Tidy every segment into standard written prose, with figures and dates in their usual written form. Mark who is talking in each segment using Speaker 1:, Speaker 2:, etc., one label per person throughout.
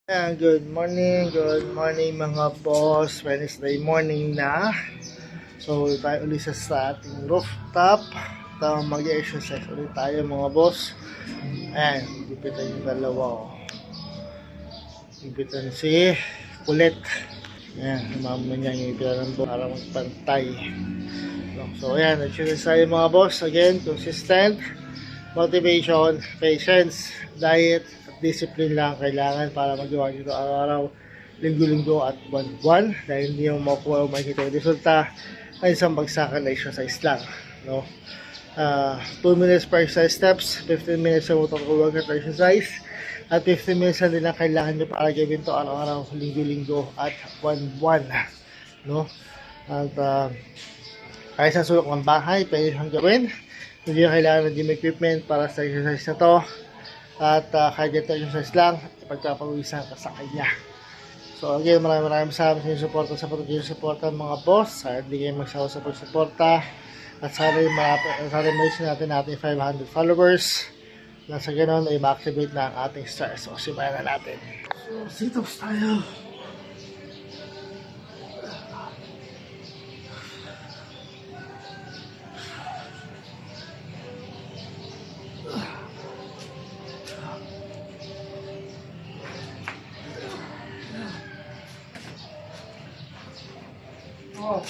Speaker 1: Good morning mga boss. Wednesday morning na. So, tayo ulit sa ating rooftop. Mag-exercise ulit tayo mga boss. Ayan, gipitan yung dalawa. Gipitan si Kulit. Ayan, mama niya yung gipitan ng boss para magpantay. So, ayan, exercise tayo mga boss. Again, consistent, motivation, patience, diet, discipline lang kailangan para magawa nito araw-araw, linggo-linggo at buwan-buwan dahil hindi mo makuha o makikita yung resulta ay isang bagsakan na exercise lang, no? 2 minutes per exercise steps, 15 minutes sa motor workout exercise, at 15 minutes na din lang kailangan nyo para gawin to araw-araw, linggo-linggo at buwan-buwan, no? At kahit sa sulok ng bahay pwede siyang gawin, hindi na kailangan ng gym equipment para sa exercise na to. At kahit ito exercise lang, ipagpapawisan ka sa kanya. So again, maraming salamat sa inyong suporta sa patuloy suporta mga boss. Hindi kayo magsawa sa pagsuporta. At sana ma-reach natin 500 followers. Na sa ganoon ay ma-activate na ang ating stars. So simulan na natin. So sit-ups tayo. Oh.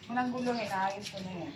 Speaker 2: Walang guluhin, ayos ko na yan.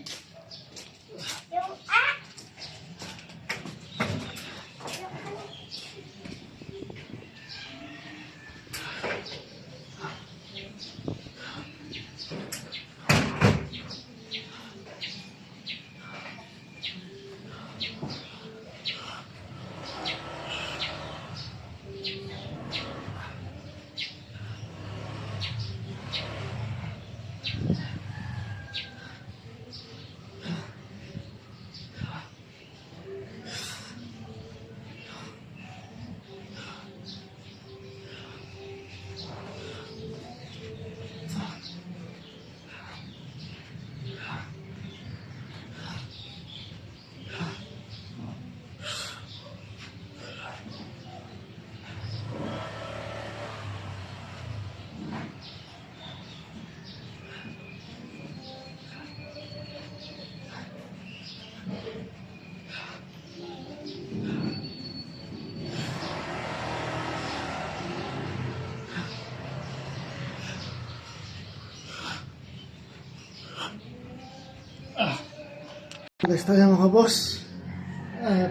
Speaker 1: Next tayo mga boss.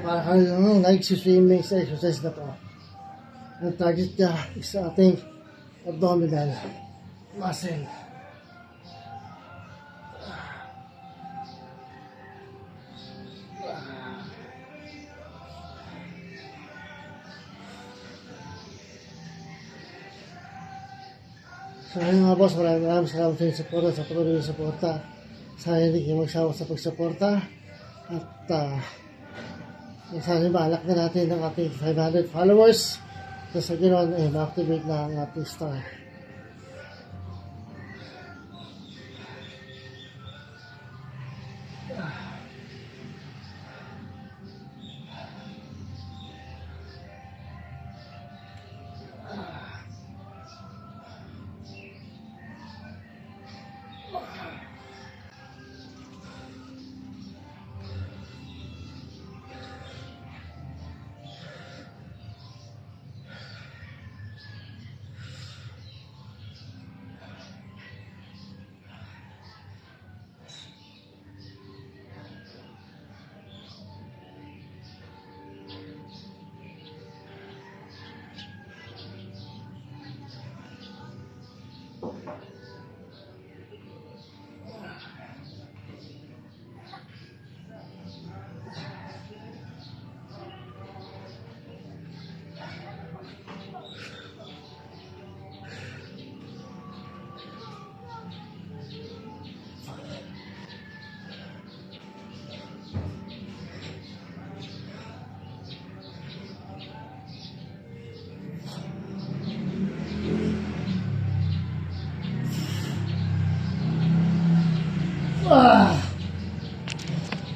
Speaker 1: Para kayo nag-swimming sa exercise na to. Ang target niya is sa ating abdominal muscle. So ayun mga boss, maraming salamat sa inyong suporta, sa patuloy yung suporta. Sana hindi kayo magsawa sa pagsuporta. At sana balak na natin ang ating 500 followers. So sa ganoon ay ma-activate na ang ating star.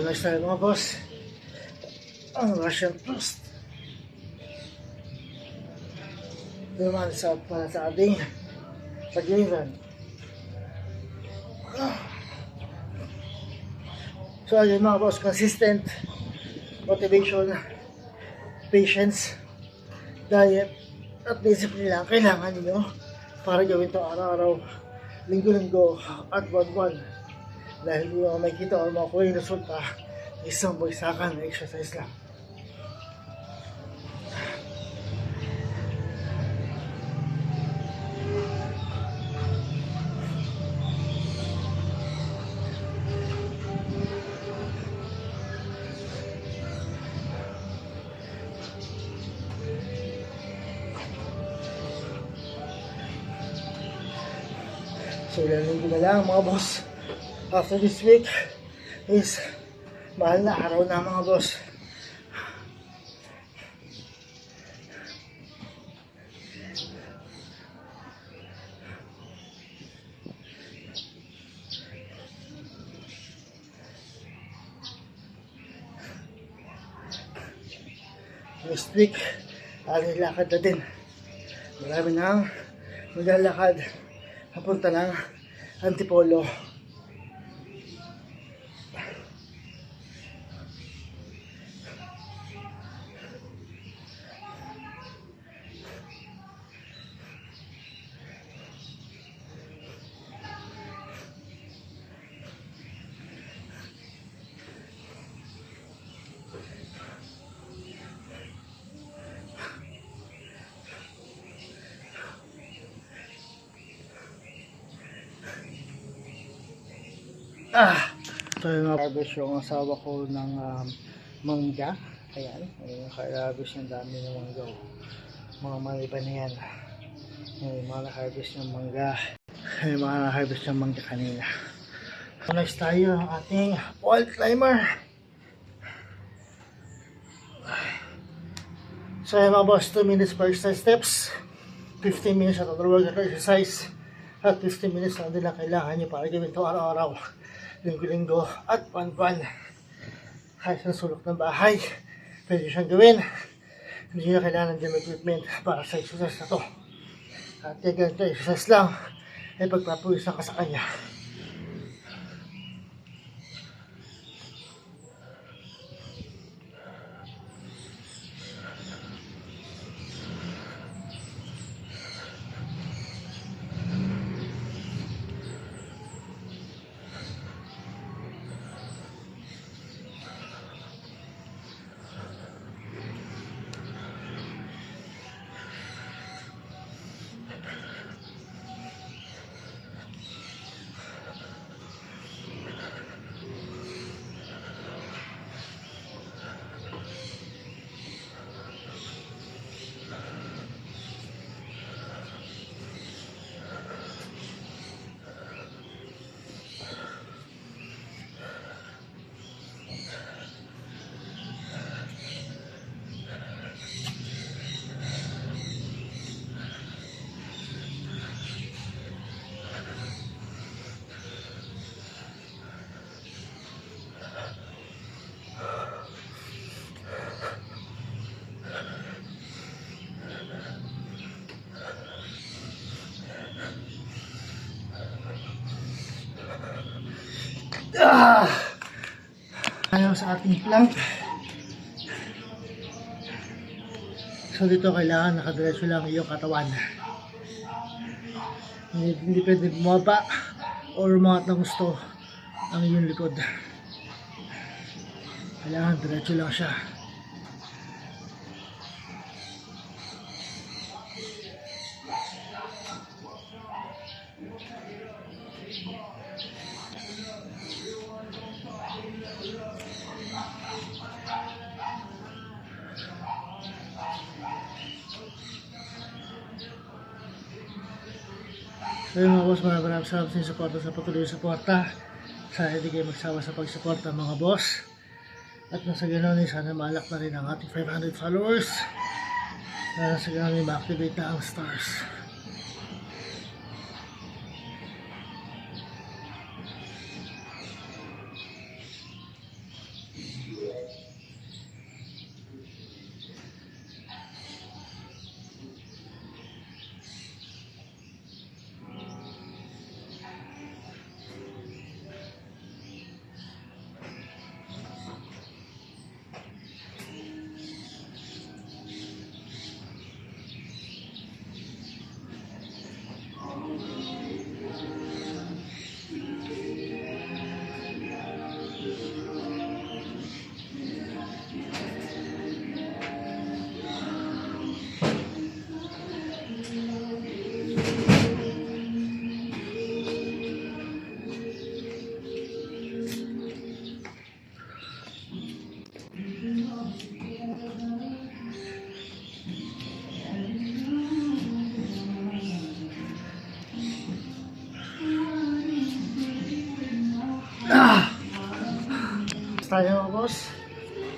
Speaker 1: Next tayo mga boss. Ang Russian toast. Ito naman para sa ating pag-iwan. So ayun mga boss, consistent motivation, patience, diet, at discipline lang kailangan niyo para gawin ito araw-araw, linggo-linggo, at buwan-buwan. Dahil hindi mo makikita o makuha yung resulta isang bagsakan na exercise lang. So ilang linggo na lang mga boss. After this week is mahal na araw na mga boss. Next week, lakad na din. Marami nang maglalakad papunta ng Antipolo. So yung harvest yung asawa ko ng mangga. Ayan, naka-harvest yung dami ng mangga. Mga maliban na yan. Yung mga na-harvest ng mangga. Yung mga na-harvest ng mangga kanina. Next tayo ang ating wall climber. So yung mga boss, 2 minutes per exercise steps, 15 minutes at other work exercise, at 15 minutes na din lang kailangan nyo para gawin ito araw-araw, linggo-linggo at buwan-buwan. Kahit sa sulok ng bahay, pwede siyang gawin. Hindi nyo kailangan ng gym equipment para sa exercise na to. At yung ganito exercise lang ay pagpapawisan ka sa kanya. Ayaw sa ating plank. So dito kailangan nakadiretso lang iyong katawan. Hindi pwede bumaba o umangat na gusto ang iyong likod. Kailangan diretso lang siya. So yun mga boss, maraming salamat sa suporta sa patuloy suporta. Sana hindi kayo magsawa sa pagsuporta mga boss. At nasa ganoon sana malak na rin ang ating 500 followers. Nasa ganoon ma-activate na ang stars. Sayang mga boss.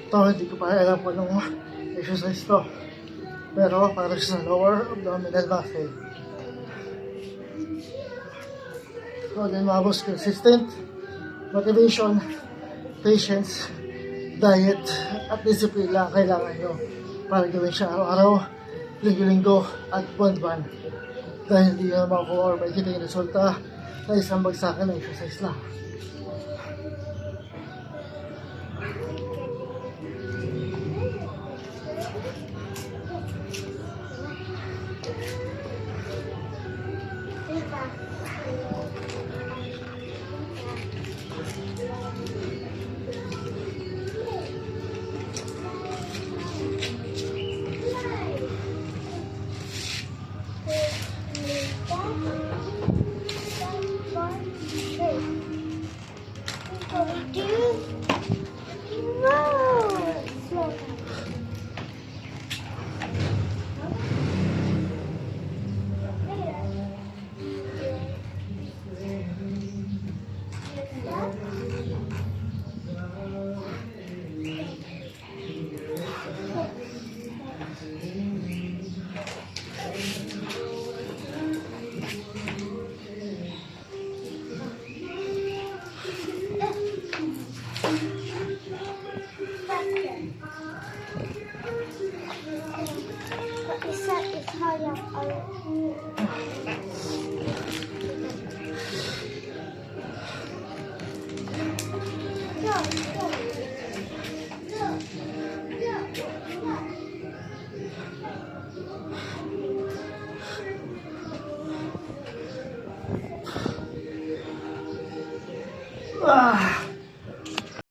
Speaker 1: Ito, hindi ko pa alam kung anong exercise to. Pero para siya sa lower abdominal muscle. So then mga boss, consistent motivation, patience, diet, at discipline lang kailangan nyo para gawin siya araw-araw, linggo-linggo, at buwan-buwan. Dahil hindi nyo makukuha or makikita yung resulta na isang bagsakan na exercise lang.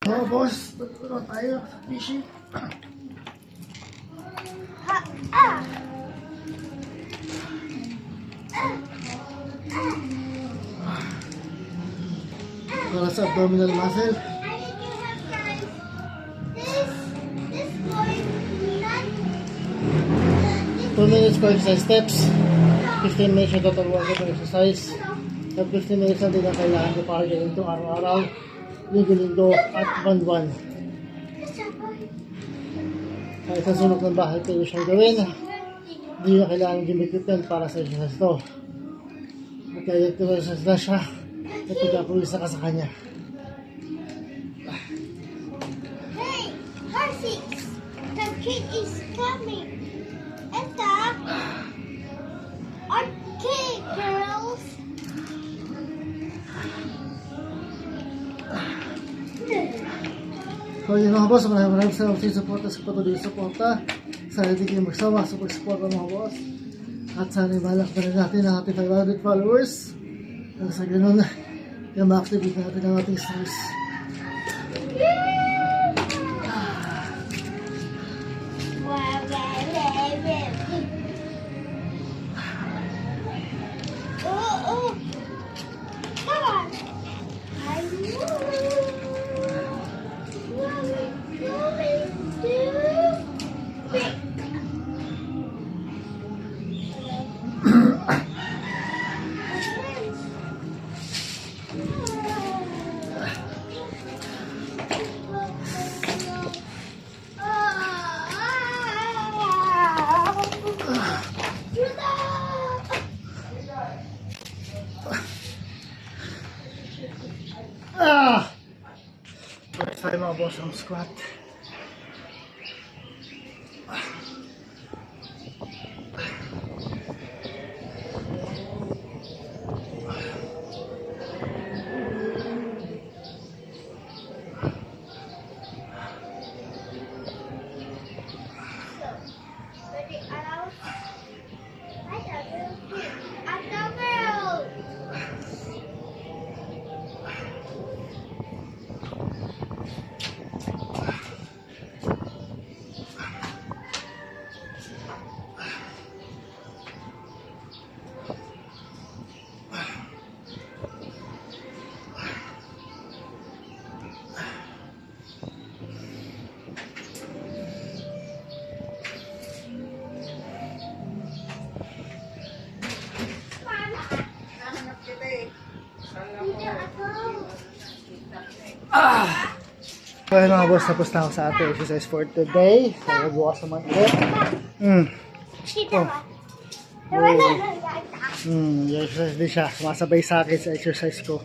Speaker 1: Mga boss, tutulong tayo sa fishing. Para sa abdominal muscle.
Speaker 3: This boy, not
Speaker 1: 2 minutes per exercise steps. 15 minutes yung total workout ng exercise. At 15 minutes na din ang kailangan ko para gawin ito araw-araw, linggo-linggo, at buwan-buwan. Kahit sa sulok ng bahay kayo siyang gawin, hindi nyo kailangan yung equipment para sa exercise ito. At kaya ito exercise na siya, at pagkapawisa ka sa kanya.
Speaker 3: Hey, horses! The kid is coming. Etta! Okay, girls.
Speaker 1: So yun mga boss, maraming salamat sa suporta sa patuloy suporta. Sana hindi kayo magsawa sa pag-suporta mga boss. At sana ibalak na rin natin ang ating 500 followers. At sa ganun, yung ma-activate natin ang ating stars.
Speaker 3: Oh, come on. I know.
Speaker 1: First time mga boss ang squat. Okay mga boss, tapos na ako sa ating exercise for today. So, bukas naman ulit. Exercise din siya. Sumasabay sa akin sa exercise ko.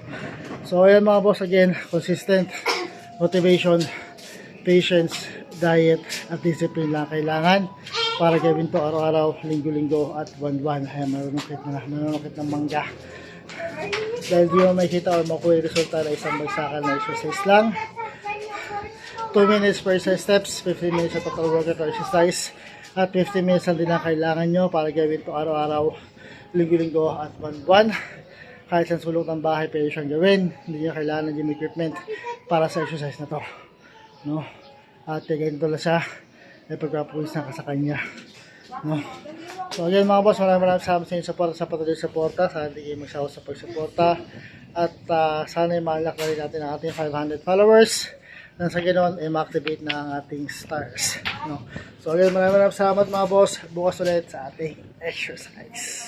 Speaker 1: So, ayan mga boss, again, consistent motivation, patience, diet, at discipline lang kailangan para gawin to araw-araw, linggo-linggo, at buwan-buwan. Ayan, manunukit ng mangga. Dahil di mo makikita o makuha yung resulta na isang bagsakan na exercise lang. 2 minutes per exercise steps, 15 minutes sa total workout or exercise, at 15 minutes lang din ang kailangan nyo para gawin to araw-araw, linggo-linggo, at buwan-buwan. Kahit sa sulok ng bahay, pwede siyang gawin. Hindi nyo kailangan ng gym equipment para sa exercise na to. No? At ganito lang siya, ay pagpapulis na ka sa kanya. No? So again mga boss, maraming salamat sa inyo support sa patuloy suporta. Sana hindi kayo magsawa sa pagsuporta. At sana i-unlock na rin natin ang ating 500 followers. Nang sa ganoon, ma-activate na ang ating stars. No? So again, maraming salamat mga boss. Bukas ulit sa ating exercise.